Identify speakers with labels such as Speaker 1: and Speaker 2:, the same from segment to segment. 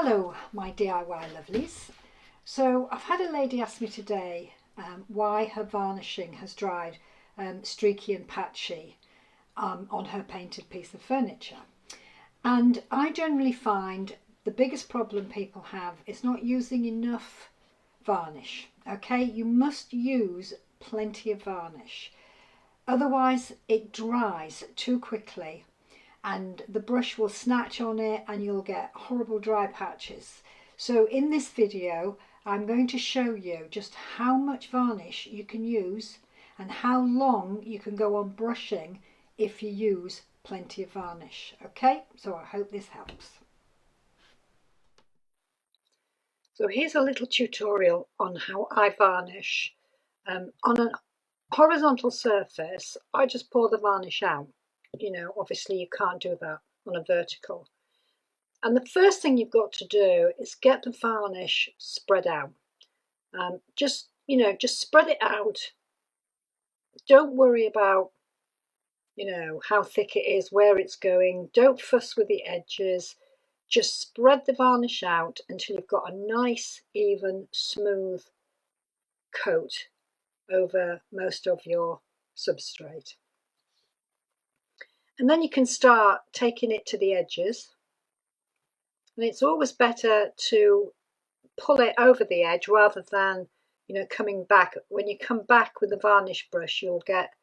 Speaker 1: Hello my DIY lovelies. So I've had a lady ask me today why her varnishing has dried streaky and patchy on her painted piece of furniture. And I generally find the biggest problem people have is not using enough varnish. Okay, you must use plenty of varnish. Otherwise it dries too quickly and the brush will snatch on it and you'll get horrible dry patches. So in this video I'm going to show you just how much varnish you can use and how long you can go on brushing if you use plenty of varnish. Okay, so I hope this helps. So here's a little tutorial on how I varnish. On a horizontal surface I just pour the varnish out. Obviously you can't do that on a vertical. And the first thing you've got to do is get the varnish spread out. Just spread it out. Don't worry about, how thick it is, where it's going. Don't fuss with the edges. Just spread the varnish out until you've got a nice, even, smooth coat over most of your substrate. And then you can start taking it to the edges. And it's always better to pull it over the edge rather than, coming back. When you come back with the varnish brush, you'll get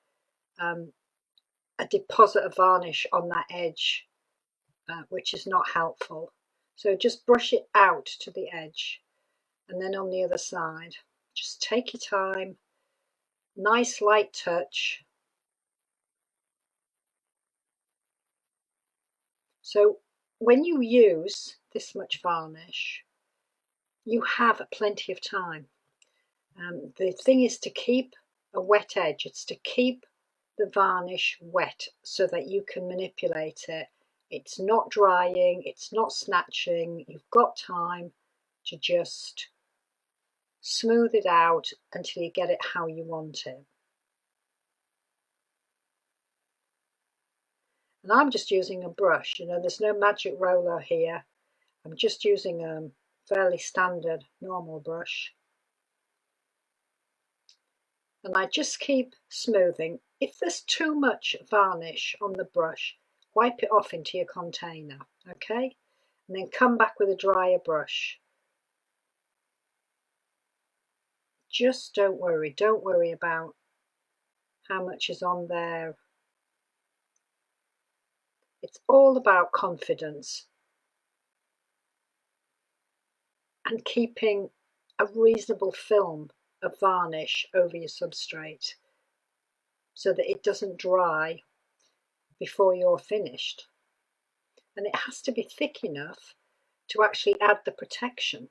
Speaker 1: a deposit of varnish on that edge, which is not helpful. So just brush it out to the edge. And then on the other side, just take your time, nice light touch. So when you use this much varnish, you have plenty of time. The thing is to keep a wet edge. It's to keep the varnish wet so that you can manipulate it. It's not drying, it's not snatching. You've got time to just smooth it out until you get it how you want it. And I'm just using a brush, there's no magic roller here. I'm just using a fairly standard normal brush. And I just keep smoothing. If there's too much varnish on the brush, wipe it off into your container, okay? And then come back with a drier brush. Just don't worry about how much is on there. It's all about confidence and keeping a reasonable film of varnish over your substrate so that it doesn't dry before you're finished. And it has to be thick enough to actually add the protection.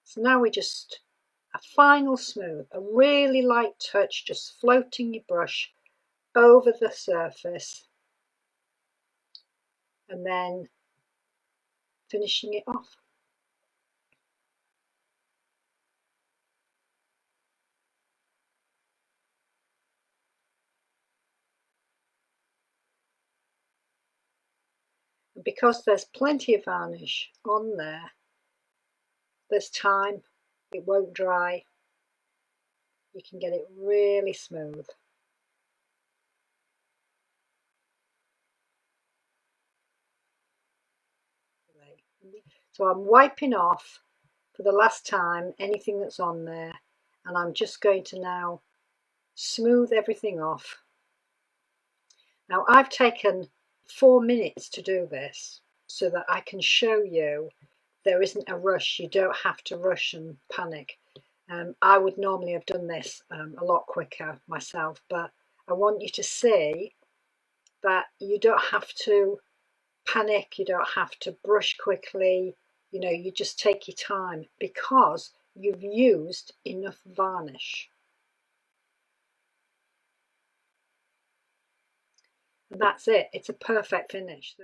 Speaker 1: So now we just, a final smooth, a really light touch, just floating your brush over the surface and then finishing it off. And because there's plenty of varnish on there, there's time, it won't dry. You can get it really smooth. So I'm wiping off for the last time anything that's on there, and I'm just going to now smooth everything off. Now I've taken 4 minutes to do this so that I can show you there isn't a rush. You don't have to rush and panic. I would normally have done this a lot quicker myself, but I want you to see that you don't have to panic, you don't have to brush quickly, you just take your time because you've used enough varnish. And that's it, it's a perfect finish.